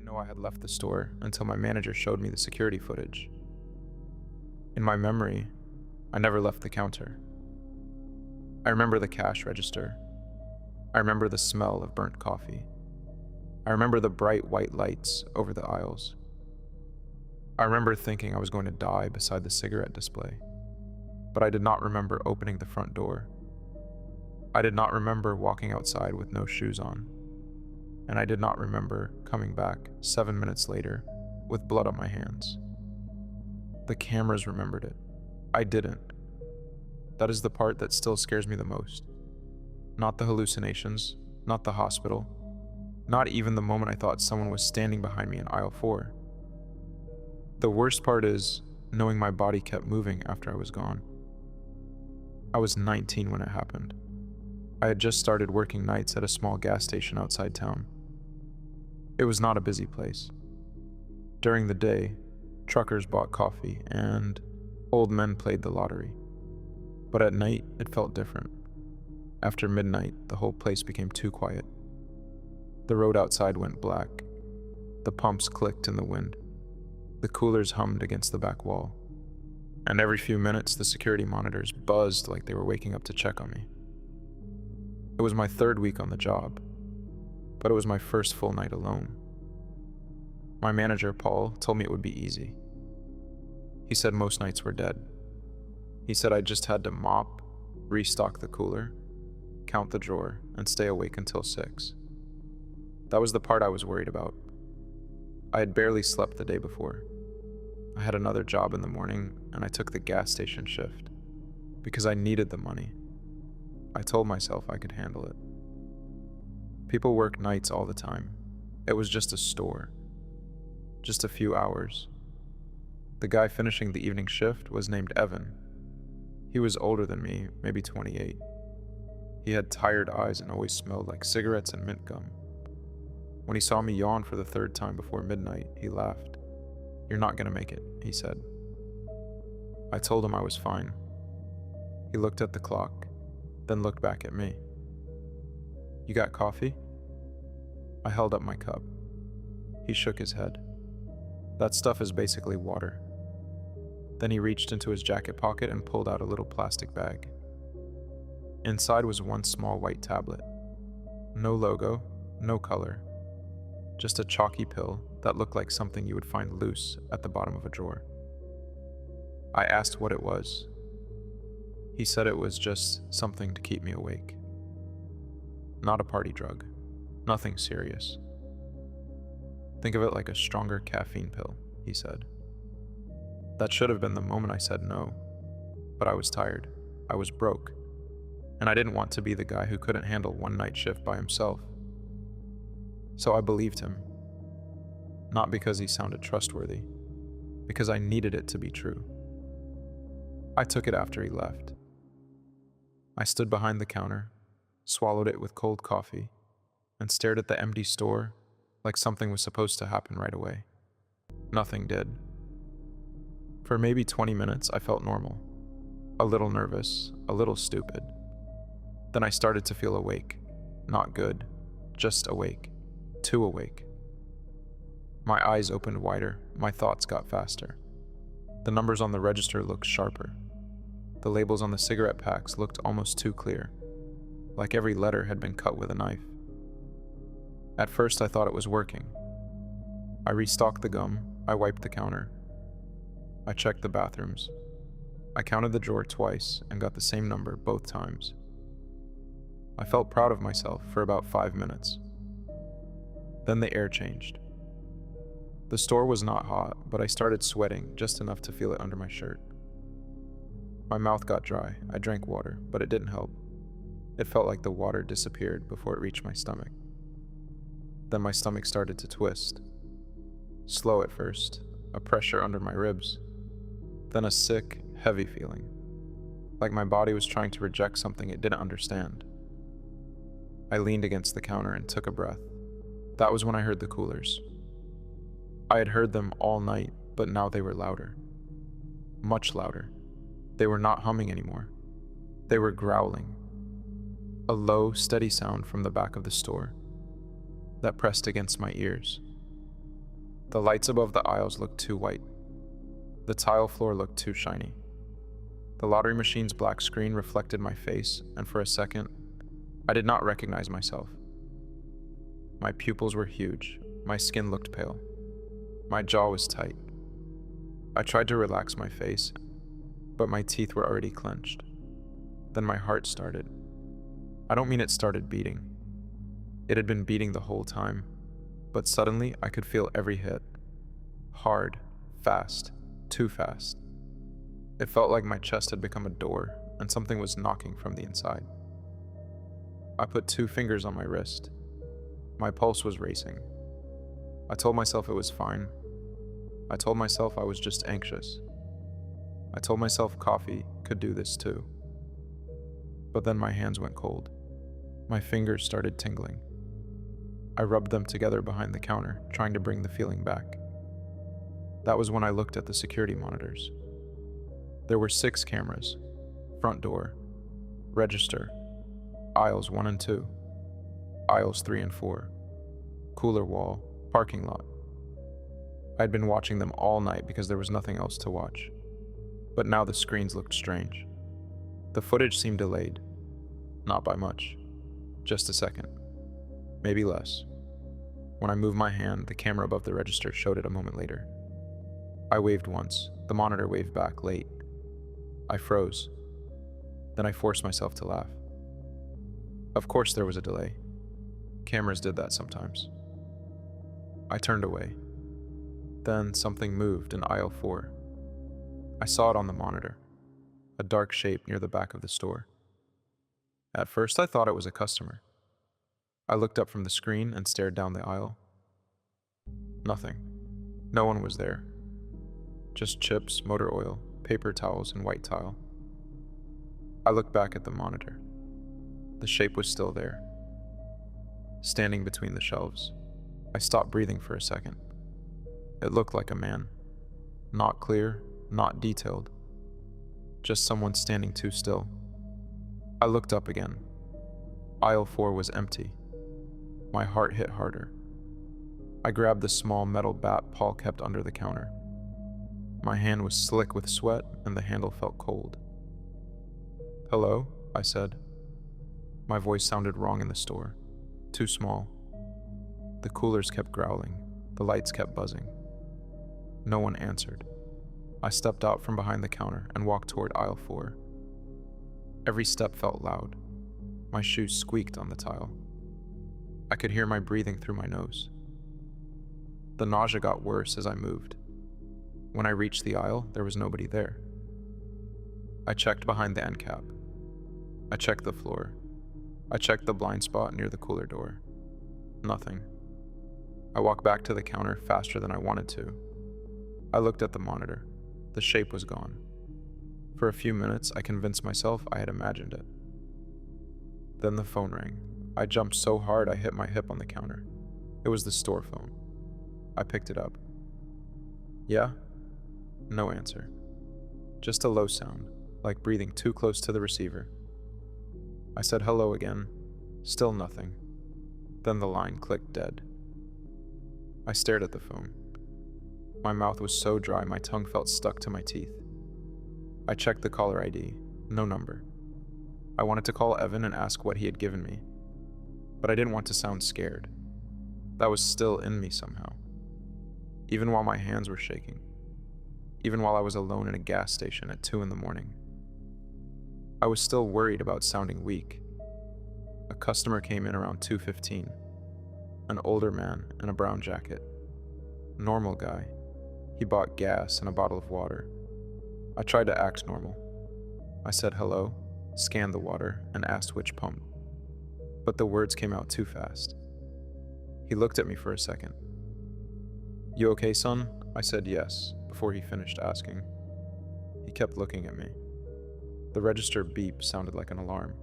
know I had left the store until my manager showed me the security footage. In my memory, I never left the counter. I remember the cash register. I remember the smell of burnt coffee. I remember the bright white lights over the aisles. I remember thinking I was going to die beside the cigarette display, but I did not remember opening the front door. I did not remember walking outside with no shoes on, and I did not remember coming back 7 minutes later with blood on my hands. The cameras remembered it. I didn't. That is the part that still scares me the most. Not the hallucinations, not the hospital, not even the moment I thought someone was standing behind me in aisle 4. The worst part is knowing my body kept moving after I was gone. I was 19 when it happened. I had just started working nights at a small gas station outside town. It was not a busy place. During the day, truckers bought coffee and old men played the lottery. But at night, it felt different. After midnight, the whole place became too quiet. The road outside went black. The pumps clicked in the wind. The coolers hummed against the back wall. And every few minutes, the security monitors buzzed like they were waking up to check on me. It was my 3rd week on the job, but it was my first full night alone. My manager, Paul, told me it would be easy. He said most nights were dead. He said I just had to mop, restock the cooler, count the drawer, and stay awake until 6. That was the part I was worried about. I had barely slept the day before. I had another job in the morning, and I took the gas station shift because I needed the money. I told myself I could handle it. People work nights all the time. It was just a store. Just a few hours. The guy finishing the evening shift was named Evan. He was older than me, maybe 28. He had tired eyes and always smelled like cigarettes and mint gum. When he saw me yawn for the 3rd time before midnight, he laughed. "You're not gonna make it," he said. I told him I was fine. He looked at the clock, then looked back at me. "You got coffee?" I held up my cup. He shook his head. "That stuff is basically water." Then he reached into his jacket pocket and pulled out a little plastic bag. Inside was one small white tablet. No logo, no color. Just a chalky pill that looked like something you would find loose at the bottom of a drawer. I asked what it was. He said it was just something to keep me awake. Not a party drug. Nothing serious. Think of it like a stronger caffeine pill, he said. That should have been the moment I said no, but I was tired. I was broke, and I didn't want to be the guy who couldn't handle one night shift by himself. So I believed him. Not because he sounded trustworthy, because I needed it to be true. I took it after he left. I stood behind the counter, swallowed it with cold coffee, and stared at the empty store like something was supposed to happen right away. Nothing did. For maybe 20 minutes, I felt normal. A little nervous, a little stupid. Then I started to feel awake. Not good, just awake. Too awake. My eyes opened wider, my thoughts got faster. The numbers on the register looked sharper. The labels on the cigarette packs looked almost too clear, like every letter had been cut with a knife. At first I thought it was working. I restocked the gum, I wiped the counter. I checked the bathrooms. I counted the drawer twice and got the same number both times. I felt proud of myself for about 5 minutes. Then the air changed. The store was not hot, but I started sweating just enough to feel it under my shirt. My mouth got dry. I drank water, but it didn't help. It felt like the water disappeared before it reached my stomach. Then my stomach started to twist. Slow at first, a pressure under my ribs. Then a sick, heavy feeling, like my body was trying to reject something it didn't understand. I leaned against the counter and took a breath. That was when I heard the coolers. I had heard them all night, but now they were louder. Much louder. They were not humming anymore. They were growling. A low, steady sound from the back of the store that pressed against my ears. The lights above the aisles looked too white. The tile floor looked too shiny. The lottery machine's black screen reflected my face, and for a second, I did not recognize myself. My pupils were huge. My skin looked pale. My jaw was tight. I tried to relax my face, but my teeth were already clenched. Then my heart started. I don't mean it started beating. It had been beating the whole time, but suddenly I could feel every hit. Hard, fast, too fast. It felt like my chest had become a door and something was knocking from the inside. I put 2 fingers on my wrist. My pulse was racing. I told myself it was fine. I told myself I was just anxious. I told myself coffee could do this too. But then my hands went cold. My fingers started tingling. I rubbed them together behind the counter, trying to bring the feeling back. That was when I looked at the security monitors. There were 6 cameras: front door, register, aisles 1 and 2, aisles 3 and 4, cooler wall, parking lot. I'd been watching them all night because there was nothing else to watch. But now the screens looked strange. The footage seemed delayed. Not by much. Just a second. Maybe less. When I moved my hand, the camera above the register showed it a moment later. I waved once. The monitor waved back, late. I froze. Then I forced myself to laugh. Of course there was a delay. Cameras did that sometimes. I turned away. Then something moved in aisle 4. I saw it on the monitor. A dark shape near the back of the store. At first I thought it was a customer. I looked up from the screen and stared down the aisle. Nothing. No one was there. Just chips, motor oil, paper towels, and white tile. I looked back at the monitor. The shape was still there, standing between the shelves. I stopped breathing for a second. It looked like a man. Not clear, not detailed. Just someone standing too still. I looked up again. Aisle 4 was empty. My heart hit harder. I grabbed the small metal bat Paul kept under the counter. My hand was slick with sweat and the handle felt cold. "Hello?" I said. My voice sounded wrong in the store. Too small. The coolers kept growling. The lights kept buzzing. No one answered. I stepped out from behind the counter and walked toward aisle 4. Every step felt loud. My shoes squeaked on the tile. I could hear my breathing through my nose. The nausea got worse as I moved. When I reached the aisle, there was nobody there. I checked behind the end cap. I checked the floor. I checked the blind spot near the cooler door. Nothing. I walked back to the counter faster than I wanted to. I looked at the monitor. The shape was gone. For a few minutes, I convinced myself I had imagined it. Then the phone rang. I jumped so hard I hit my hip on the counter. It was the store phone. I picked it up. "Yeah?" No answer. Just a low sound, like breathing too close to the receiver. I said hello again. Still nothing. Then the line clicked dead. I stared at the phone. My mouth was so dry my tongue felt stuck to my teeth. I checked the caller ID. No number. I wanted to call Evan and ask what he had given me, but I didn't want to sound scared. That was still in me somehow. Even while my hands were shaking. Even while I was alone in a gas station at 2 a.m. I was still worried about sounding weak. A customer came in around 2:15. An older man in a brown jacket. Normal guy. He bought gas and a bottle of water. I tried to act normal. I said hello, scanned the water, and asked which pump. But the words came out too fast. He looked at me for a second. "You okay, son?" I said yes, before he finished asking. He kept looking at me. The register beep sounded like an alarm.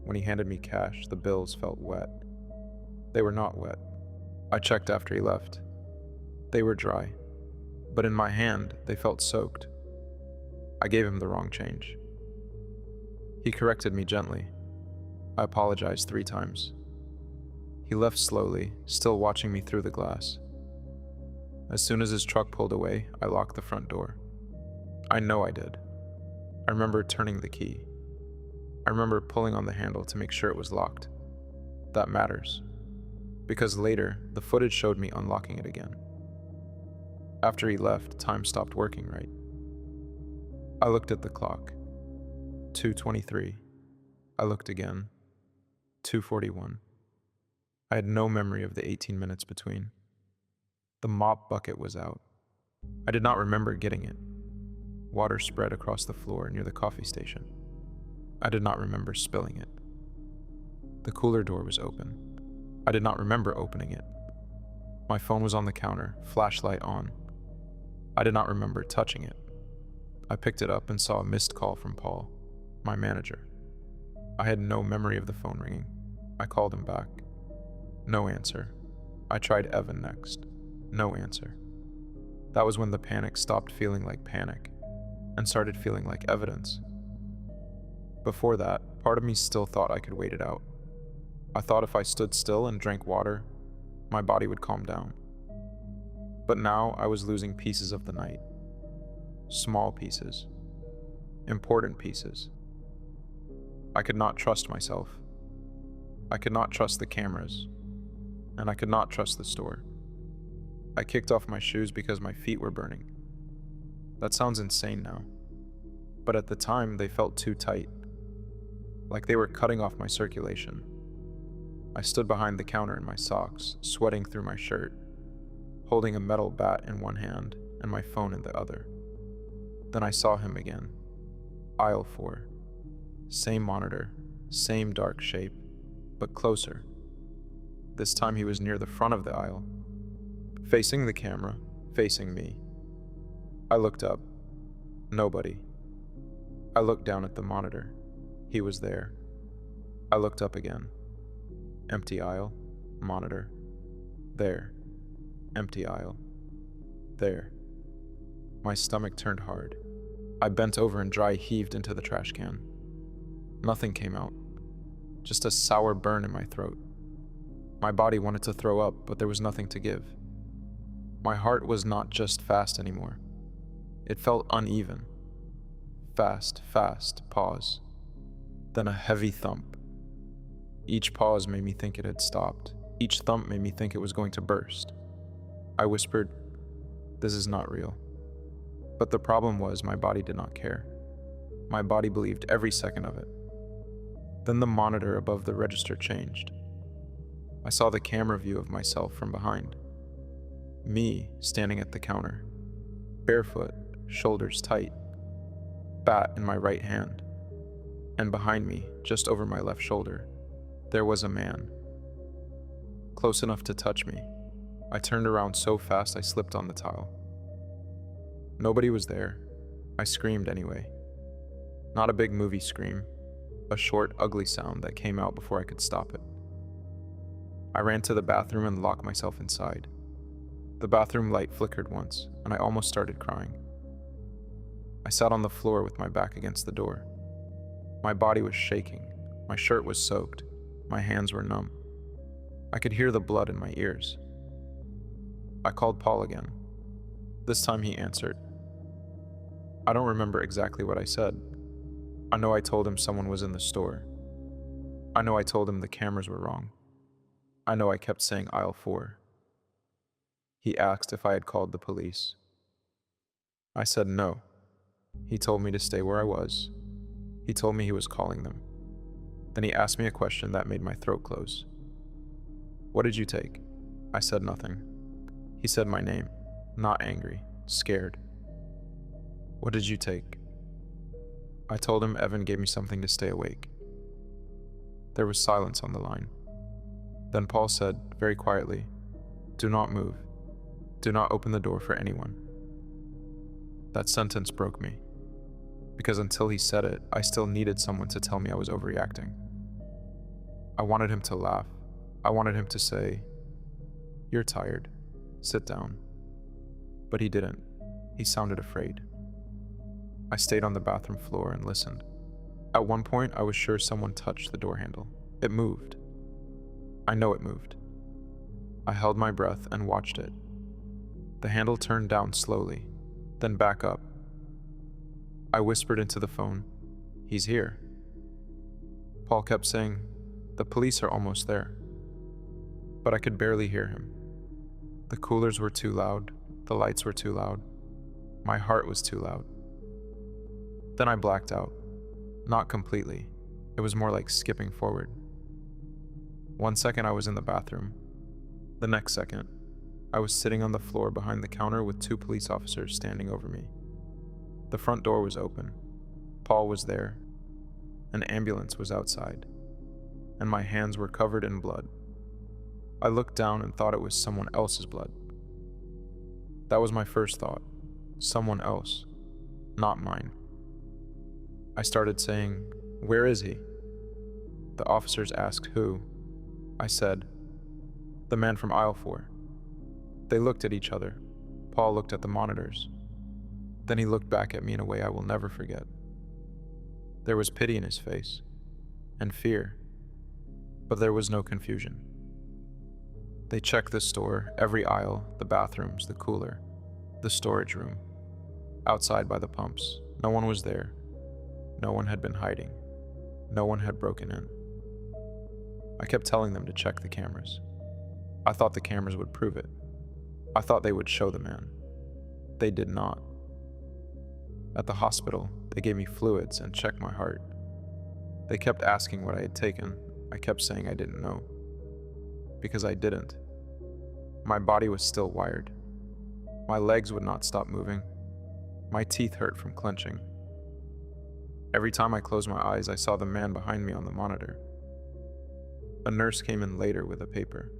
When he handed me cash, the bills felt wet. They were not wet. I checked after he left. They were dry, but in my hand, they felt soaked. I gave him the wrong change. He corrected me gently. I apologized 3 times. He left slowly, still watching me through the glass. As soon as his truck pulled away, I locked the front door. I know I did. I remember turning the key. I remember pulling on the handle to make sure it was locked. That matters, because later, the footage showed me unlocking it again. After he left, time stopped working right. I looked at the clock. 2:23. I looked again. 2:41. I had no memory of the 18 minutes between. The mop bucket was out. I did not remember getting it. Water spread across the floor near the coffee station. I did not remember spilling it. The cooler door was open. I did not remember opening it. My phone was on the counter, flashlight on. I did not remember touching it. I picked it up and saw a missed call from Paul, my manager. I had no memory of the phone ringing. I called him back. No answer. I tried Evan next. No answer. That was when the panic stopped feeling like panic and started feeling like evidence. Before that, part of me still thought I could wait it out. I thought if I stood still and drank water, my body would calm down. But now I was losing pieces of the night. Small pieces. Important pieces. I could not trust myself. I could not trust the cameras. And I could not trust the store. I kicked off my shoes because my feet were burning. That sounds insane now. But at the time, they felt too tight. Like they were cutting off my circulation. I stood behind the counter in my socks, sweating through my shirt, holding a metal bat in one hand and my phone in the other. Then I saw him again. Aisle 4. Same monitor, same dark shape, but closer. This time he was near the front of the aisle, facing the camera, facing me. I looked up. Nobody. I looked down at the monitor. He was there. I looked up again. Empty aisle, monitor. There. Empty aisle. There. My stomach turned hard. I bent over and dry heaved into the trash can. Nothing came out. Just a sour burn in my throat. My body wanted to throw up, but there was nothing to give. My heart was not just fast anymore. It felt uneven. Fast, fast, pause. Then a heavy thump. Each pause made me think it had stopped. Each thump made me think it was going to burst. I whispered, "This is not real." But the problem was my body did not care. My body believed every second of it. Then the monitor above the register changed. I saw the camera view of myself from behind. Me standing at the counter, barefoot, shoulders tight, bat in my right hand. And behind me, just over my left shoulder, there was a man. Close enough to touch me. I turned around so fast I slipped on the tile. Nobody was there. I screamed anyway. Not a big movie scream, a short, ugly sound that came out before I could stop it. I ran to the bathroom and locked myself inside. The bathroom light flickered once, and I almost started crying. I sat on the floor with my back against the door. My body was shaking, my shirt was soaked, my hands were numb. I could hear the blood in my ears. I called Paul again. This time he answered. I don't remember exactly what I said. I know I told him someone was in the store. I know I told him the cameras were wrong. I know I kept saying aisle 4. He asked if I had called the police. I said no. He told me to stay where I was. He told me he was calling them. Then he asked me a question that made my throat close. What did you take? I said nothing. He said my name, not angry, scared. What did you take? I told him Evan gave me something to stay awake. There was silence on the line. Then Paul said, very quietly, "Do not move. Do not open the door for anyone." That sentence broke me, because until he said it, I still needed someone to tell me I was overreacting. I wanted him to laugh. I wanted him to say, "You're tired. Sit down." But he didn't. He sounded afraid. I stayed on the bathroom floor and listened. At one point, I was sure someone touched the door handle. It moved. I know it moved. I held my breath and watched it. The handle turned down slowly, then back up. I whispered into the phone, "He's here." Paul kept saying, "The police are almost there." But I could barely hear him. The coolers were too loud, the lights were too loud, my heart was too loud. Then I blacked out. Not completely. It was more like skipping forward. 1 second I was in the bathroom. The next second, I was sitting on the floor behind the counter with 2 police officers standing over me. The front door was open. Paul was there. An ambulance was outside. And my hands were covered in blood. I looked down and thought it was someone else's blood. That was my first thought. Someone else. Not mine. I started saying, "Where is he?" The officers asked who. I said, "The man from aisle 4. They looked at each other. Paul looked at the monitors. Then he looked back at me in a way I will never forget. There was pity in his face, and fear, but there was no confusion. They checked the store, every aisle, the bathrooms, the cooler, the storage room. Outside by the pumps, no one was there. No one had been hiding. No one had broken in. I kept telling them to check the cameras. I thought the cameras would prove it. I thought they would show the man. They did not. At the hospital, they gave me fluids and checked my heart. They kept asking what I had taken. I kept saying I didn't know. Because I didn't. My body was still wired. My legs would not stop moving. My teeth hurt from clenching. Every time I closed my eyes, I saw the man behind me on the monitor. A nurse came in later with a paper.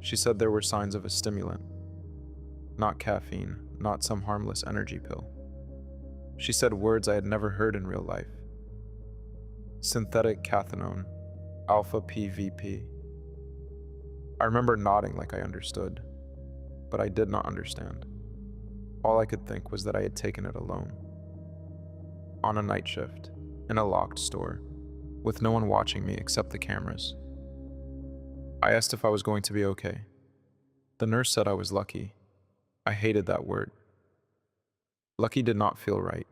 She said there were signs of a stimulant. Not caffeine, not some harmless energy pill. She said words I had never heard in real life. Synthetic cathinone, alpha PVP. I remember nodding like I understood, but I did not understand. All I could think was that I had taken it alone. On a night shift, in a locked store, with no one watching me except the cameras. I asked if I was going to be okay. The nurse said I was lucky. I hated that word. Lucky did not feel right.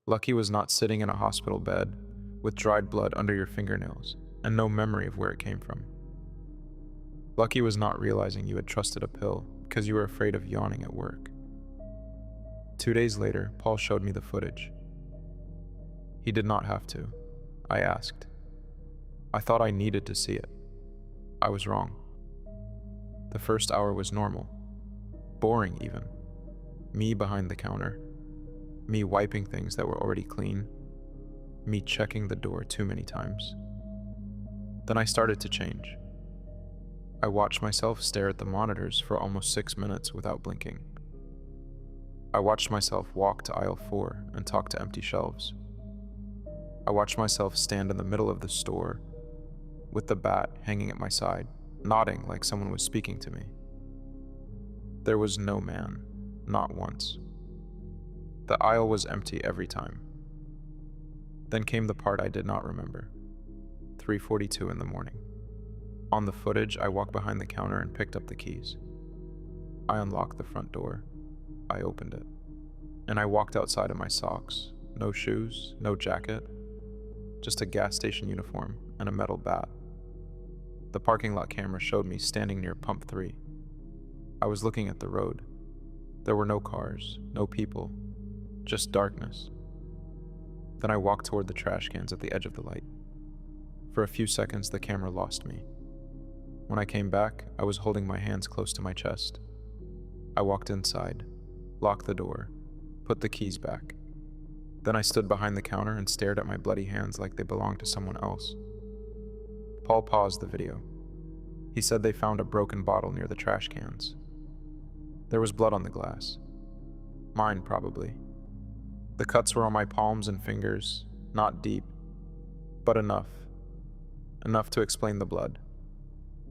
Lucky was not sitting in a hospital bed with dried blood under your fingernails and no memory of where it came from. Lucky was not realizing you had trusted a pill because you were afraid of yawning at work. 2 days later, Paul showed me the footage. He did not have to. I asked. I thought I needed to see it. I was wrong. The first hour was normal. Boring even. Me behind the counter. Me wiping things that were already clean. Me checking the door too many times. Then I started to change. I watched myself stare at the monitors for almost 6 minutes without blinking. I watched myself walk to aisle 4 and talk to empty shelves. I watched myself stand in the middle of the store with the bat hanging at my side, nodding like someone was speaking to me. There was no man, not once. The aisle was empty every time. Then came the part I did not remember. 3:42 in the morning. On the footage, I walked behind the counter and picked up the keys. I unlocked the front door. I opened it. And I walked outside in my socks. No shoes, no jacket. Just a gas station uniform and a metal bat. The parking lot camera showed me standing near pump 3. I was looking at the road. There were no cars, no people, just darkness. Then I walked toward the trash cans at the edge of the light. For a few seconds, the camera lost me. When I came back, I was holding my hands close to my chest. I walked inside, locked the door, put the keys back. Then I stood behind the counter and stared at my bloody hands like they belonged to someone else. Paul paused the video. He said they found a broken bottle near the trash cans. There was blood on the glass. Mine, probably. The cuts were on my palms and fingers, not deep, but enough. Enough to explain the blood.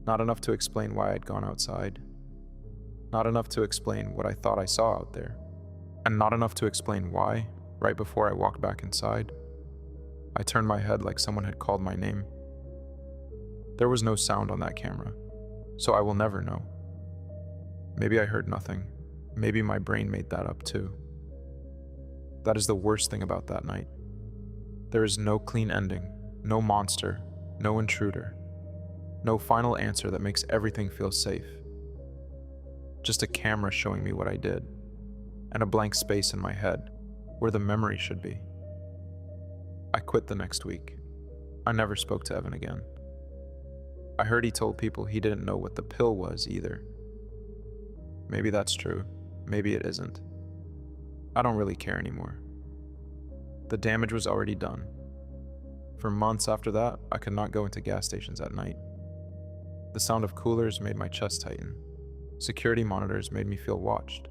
Not enough to explain why I'd gone outside. Not enough to explain what I thought I saw out there. And not enough to explain why, right before I walked back inside, I turned my head like someone had called my name. There was no sound on that camera, so I will never know. Maybe I heard nothing. Maybe my brain made that up too. That is the worst thing about that night. There is no clean ending, no monster, no intruder, no final answer that makes everything feel safe. Just a camera showing me what I did, and a blank space in my head where the memory should be. I quit the next week. I never spoke to Evan again. I heard he told people he didn't know what the pill was either. Maybe that's true. Maybe it isn't. I don't really care anymore. The damage was already done. For months after that, I could not go into gas stations at night. The sound of coolers made my chest tighten. Security monitors made me feel watched.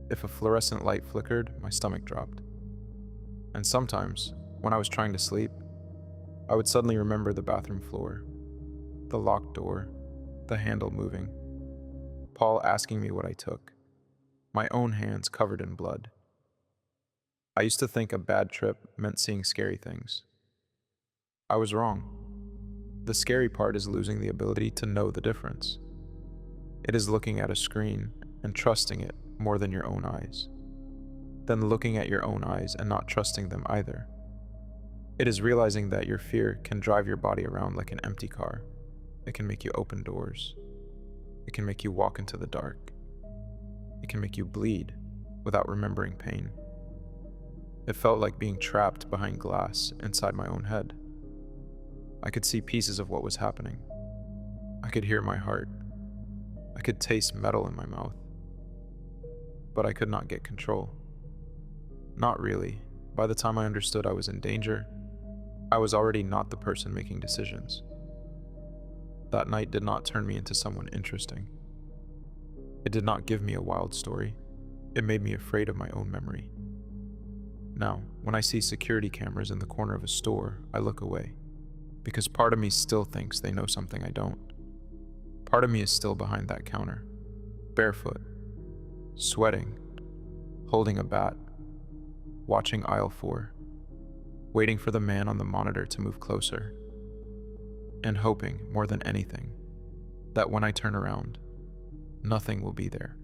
If a fluorescent light flickered, my stomach dropped. And sometimes, when I was trying to sleep, I would suddenly remember the bathroom floor, the locked door, the handle moving, Paul asking me what I took, my own hands covered in blood. I used to think a bad trip meant seeing scary things. I was wrong. The scary part is losing the ability to know the difference. It is looking at a screen and trusting it more than your own eyes. Then looking at your own eyes and not trusting them either. It is realizing that your fear can drive your body around like an empty car. It can make you open doors. It can make you walk into the dark. It can make you bleed without remembering pain. It felt like being trapped behind glass inside my own head. I could see pieces of what was happening. I could hear my heart. I could taste metal in my mouth. But I could not get control. Not really. By the time I understood I was in danger, I was already not the person making decisions. That night did not turn me into someone interesting. It did not give me a wild story. It made me afraid of my own memory. Now, when I see security cameras in the corner of a store, I look away, because part of me still thinks they know something I don't. Part of me is still behind that counter, barefoot, sweating, holding a bat, watching aisle 4, waiting for the man on the monitor to move closer, and hoping, more than anything, that when I turn around, nothing will be there.